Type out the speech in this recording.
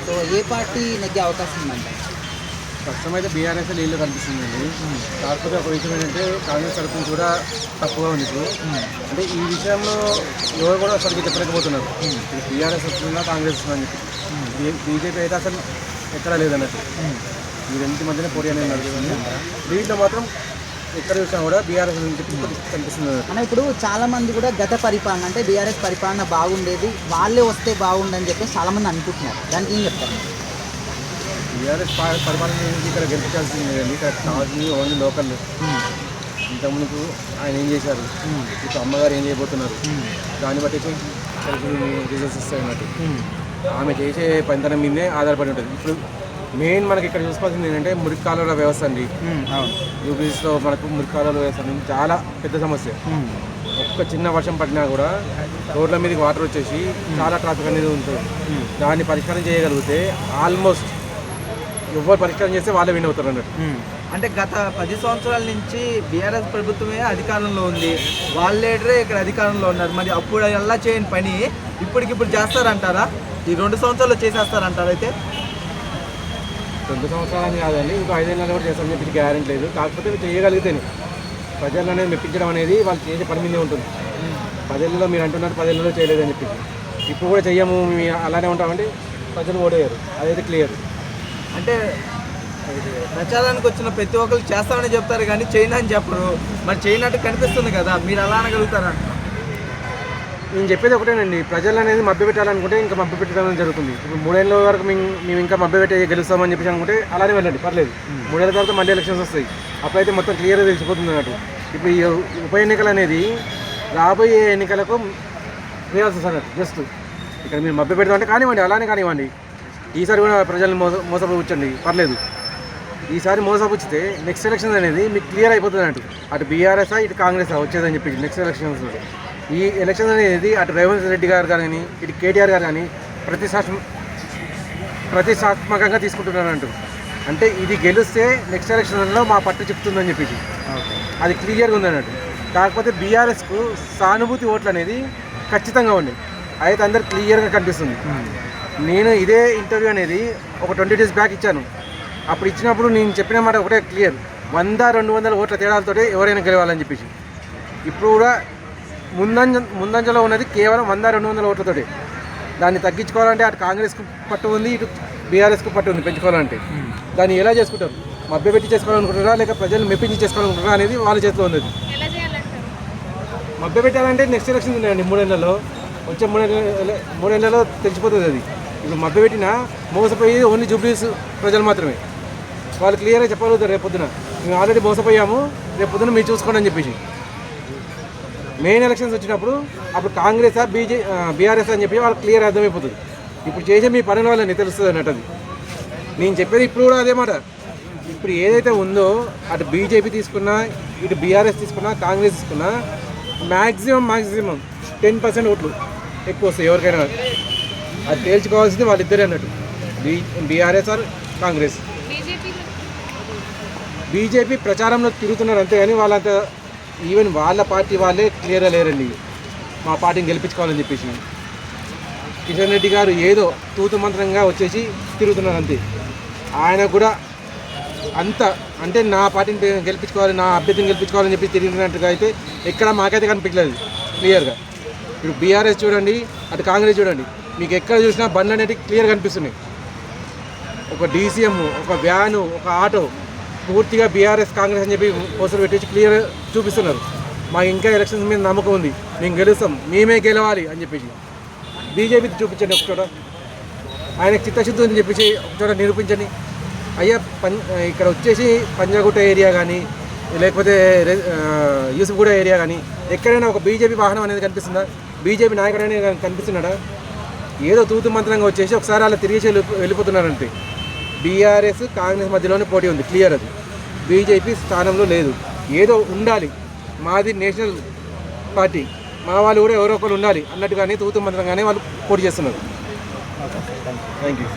So ఏ party నెగ్గే అవకాశం ఉందంట? ప్రస్తుతం అయితే బీఆర్ఎస్ నీళ్ళు కనిపిస్తుందండి. కాకపోతే ఒక విషయం ఏంటంటే కాంగ్రెస్ తరఫు నుంచి కూడా తప్పుగా ఉంది ఇప్పుడు. అంటే ఈ విషయంలో ఎవరు కూడా సరిగ్గా చెప్పలేకపోతున్నారు. ఇప్పుడు బీఆర్ఎస్ వస్తుందా కాంగ్రెస్ వస్తుందని చెప్పి. బీజేపీ అయితే అసలు ఎక్కడా లేదన్నట్టు. ఈ రెండింటి మధ్యనే పోటీ అనేది నడుస్తుంది. దీంట్లో మాత్రం ఎక్కడ చూసినా కూడా బీఆర్ఎస్ నుంచి కనిపిస్తుంది అన్న. ఇప్పుడు చాలామంది కూడా గత పరిపాలన అంటే బీఆర్ఎస్ పరిపాలన బాగుండేది, వాళ్ళే వస్తే బాగుండని చెప్పి చాలామంది అనుకుంటున్నారు. దానికి ఏం చెప్తారు? బీఆర్ఎస్ పరిపాలన ఇక్కడ గెలిపించాల్సింది లేదండి. ఇక్కడ కావాల్సింది ఓన్లీ లోకల్. ఇంతకుముందుకు ఆయన ఏం చేశారు, ఇప్పుడు అమ్మగారు ఏం చేయబోతున్నారు, దాన్ని బట్టి రిజల్ట్స్ ఇస్తాయి అన్నట్టు. ఆమె చేసే పనితనం మీదే ఆధారపడి ఉంటుంది. ఇప్పుడు మెయిన్ మనకి ఇక్కడ చూసుకోవాల్సింది ఏంటంటే మురికి కాలువల వ్యవస్థ అండి. యూపీఎస్లో మనకు మురికి కాలువల వ్యవస్థ చాలా పెద్ద సమస్య. ఒక్క చిన్న వర్షం పడినా కూడా రోడ్ల మీదకి వాటర్ వచ్చేసి చాలా ట్రాఫిక్ అనేది ఉంటుంది. దాన్ని పరిష్కారం చేయగలిగితే ఆల్మోస్ట్ ఎవరు పరిష్కారం చేస్తే వాళ్ళే విన్ అవుతారు అన్నట్టు. అంటే గత 10 సంవత్సరాల నుంచి బీఆర్ఎస్ ప్రభుత్వమే అధికారంలో ఉంది, వాళ్ళ లీడరే ఇక్కడ అధికారంలో ఉన్నారు. మరి అప్పుడు ఎలా చేయని పని ఇప్పటికిప్పుడు చేస్తారంటారా? ఈ 2 సంవత్సరాలు చేసేస్తారంటారా? అయితే 2 సంవత్సరాలని కాదండి, ఇంకో 5 ఏళ్ళలో కూడా చేస్తామని చెప్పి గ్యారెంటీ లేదు. కాకపోతే చేయగలిగితేనే ప్రజలు అనేది మెప్పించడం అనేది వాళ్ళు చేసే పని మీదే ఉంటుంది. 10 ఏళ్ళలో మీరు అంటున్నారు 10 ఏళ్ళలో చేయలేదని చెప్పి. ఇప్పుడు కూడా చెయ్యము అలానే ఉంటామంటే ప్రజలు ఓడేయారు, అదైతే క్లియర్. అంటే ప్రచారానికి వచ్చిన ప్రతి ఒక్కరు చేస్తామని చెప్తారు కానీ చైనా అని చెప్పరు. మరి చేయనట్టు కనిపిస్తుంది కదా, మీరు అలా అనగలుగుతారా? నేను చెప్పేది ఒకటేనండి, ప్రజలు అనేది మభ్యపెట్టాలనుకుంటే ఇంకా మభ్యపెట్టడం జరుగుతుంది. ఇప్పుడు 3 ఏళ్ళ వరకు మేము ఇంకా మభ్యపెట్టి గెలుస్తామని చెప్పేసి అనుకుంటే అలానే వెళ్ళండి, పర్లేదు. 3 ఏళ్ళ తర్వాత మళ్ళీ ఎలక్షన్స్ వస్తాయి, అప్పుడైతే మొత్తం క్లియర్గా తెలిసిపోతుంది అన్నట్టు. ఇప్పుడు ఈ ఉప ఎన్నికలు అనేది రాబోయే ఎన్నికలకు వేయాల్సి వస్తుంది అన్నట్టు. జస్ట్ ఇక్కడ మీరు మభ్యపెడతామంటే కానివ్వండి, అలానే కానివ్వండి. ఈసారి కూడా ప్రజల్ని మోసపుచ్చండి, పర్లేదు. ఈసారి మోసపుచ్చితే నెక్స్ట్ ఎలక్షన్ అనేది మీకు క్లియర్ అయిపోతుంది అన్నట్టు. అటు బీఆర్ఎస్ఆ ఇటు కాంగ్రెస్ఆ వచ్చేదని చెప్పి నెక్స్ట్ ఎలక్షన్స్. ఈ ఎలక్షన్ అనేది అటు రేవంత్ రెడ్డి గారు కానీ ఇటు కేటీఆర్ గారు కానీ ప్రతిష్టాత్మకంగా తీసుకుంటున్నారు అంటూ. అంటే ఇది గెలిస్తే నెక్స్ట్ ఎలక్షన్లో మా పట్టు చెప్తుందని చెప్పేసి అది క్లియర్గా ఉంది అన్నట్టు. కాకపోతే బీఆర్ఎస్కు సానుభూతి ఓట్లు అనేది ఖచ్చితంగా ఉన్నాయి, అయితే అందరు క్లియర్గా కనిపిస్తుంది. నేను ఇదే ఇంటర్వ్యూ అనేది ఒక 20 days బ్యాక్ ఇచ్చాను. అప్పుడు ఇచ్చినప్పుడు నేను చెప్పిన మాట ఒకటే క్లియర్, 100-200 ఓట్ల తేడాలతో ఎవరైనా గెలవాలని చెప్పేసి. ఇప్పుడు కూడా ముందంజలో ఉన్నది కేవలం 100-200 ఓట్లతోటి. దాన్ని తగ్గించుకోవాలంటే అటు కాంగ్రెస్కు పట్టు ఉంది, ఇటు బీఆర్ఎస్కు పట్టు ఉంది పెంచుకోవాలంటే. దాన్ని ఎలా చేసుకుంటారు? మభ్యపెట్టి చేసుకోవాలనుకుంటారా లేక ప్రజలు మెప్పించి చేసుకోవాలనుకుంటారా అనేది వాళ్ళ చేతిలో ఉంది. మభ్యపెట్టాలంటే నెక్స్ట్ ఎలక్షన్ ఉన్నాయండి 3 ఏళ్లలో, వచ్చే 3 ఏళ్లలో తెలిసిపోతుంది అది. ఇప్పుడు మభ్యపెట్టినా మోసపోయి ఓన్లీ జూబ్లీస్ ప్రజలు మాత్రమే, వాళ్ళు క్లియర్గా చెప్పగలుగుతారు రేపు పొద్దున మేము ఆల్రెడీ మోసపోయాము, రేపు పొద్దున మీరు చూసుకోండి అని చెప్పేసి. మెయిన్ ఎలక్షన్స్ వచ్చినప్పుడు అప్పుడు కాంగ్రెస్ బీఆర్ఎస్ అని చెప్పి వాళ్ళకి క్లియర్ అర్థమైపోతుంది. ఇప్పుడు చేసే మీ పనుల వాళ్ళని తెలుస్తుంది అన్నట్టు. అది నేను చెప్పేది ఇప్పుడు కూడా అదే మాట. ఇప్పుడు ఏదైతే ఉందో అటు బీజేపీ తీసుకున్నా ఇటు బీఆర్ఎస్ తీసుకున్నా కాంగ్రెస్ తీసుకున్నా మ్యాక్సిమం 10% ఓట్లు ఎక్కువ వస్తాయి ఎవరికైనా. అది తేల్చుకోవాల్సింది వాళ్ళిద్దరే అన్నట్టు, బీఆర్ఎస్ ఆర్ కాంగ్రెస్. బీజేపీ ప్రచారంలో తిరుగుతున్నారు అంతేగాని వాళ్ళంతా ఈవెన్ వాళ్ళ పార్టీ వాళ్ళే క్లియర్గా లేరండి మా పార్టీని గెలిపించుకోవాలని చెప్పేసి. కిషన్ రెడ్డి గారు ఏదో తూతు మంత్రంగా వచ్చేసి తిరుగుతున్నారు అంతే. ఆయన కూడా అంత అంటే నా పార్టీని గెలిపించుకోవాలి, నా అభ్యర్థిని గెలిపించుకోవాలని చెప్పి తిరిగినట్టుగా అయితే ఎక్కడ మాకైతే కనిపించలేదు క్లియర్గా. ఇప్పుడు బీఆర్ఎస్ చూడండి, అటు కాంగ్రెస్ చూడండి, మీకు ఎక్కడ చూసినా బండ్లు అనేవి క్లియర్గా కనిపిస్తున్నాయి. ఒక డీసీఎం, ఒక వ్యాను, ఒక ఆటో పూర్తిగా బీఆర్ఎస్ కాంగ్రెస్ అని చెప్పి పోస్టర్ పెట్టేసి క్లియర్ చూపిస్తున్నారు. మాకు ఇంకా ఎలక్షన్స్ మీద నమ్మకం ఉంది, మేము గెలుస్తాం, మేమే గెలవాలి అని చెప్పేసి. బీజేపీ చూపించండి ఒకచోట, ఆయనకు చిత్తశుద్ధి అని చెప్పేసి ఒకచోట నిరూపించండి. అయ్యా ఇక్కడ వచ్చేసి పంజాగుట్ట ఏరియా కానీ లేకపోతే యూసుఫ్గూడ ఏరియా కానీ ఎక్కడైనా ఒక బీజేపీ వాహనం అనేది కనిపిస్తుందా? బీజేపీ నాయకుడు అనేది కనిపిస్తున్నాడా? ఏదో తూతు మంత్రంగా వచ్చేసి ఒకసారి అలా తిరిగేసి వెళ్ళిపోతున్నారంటే. బీఆర్ఎస్ కాంగ్రెస్ మధ్యలోనే పోటీ ఉంది క్లియర్. అది బీజేపీ స్థానంలో లేదు. ఏదో ఉండాలి, మాది నేషనల్ పార్టీ, మా వాళ్ళు కూడా ఎవరో ఒకరు ఉండాలి అన్నట్టుగానే తూతు మంత్రంగానే వాళ్ళు పోటీ చేస్తున్నారు. Thank you.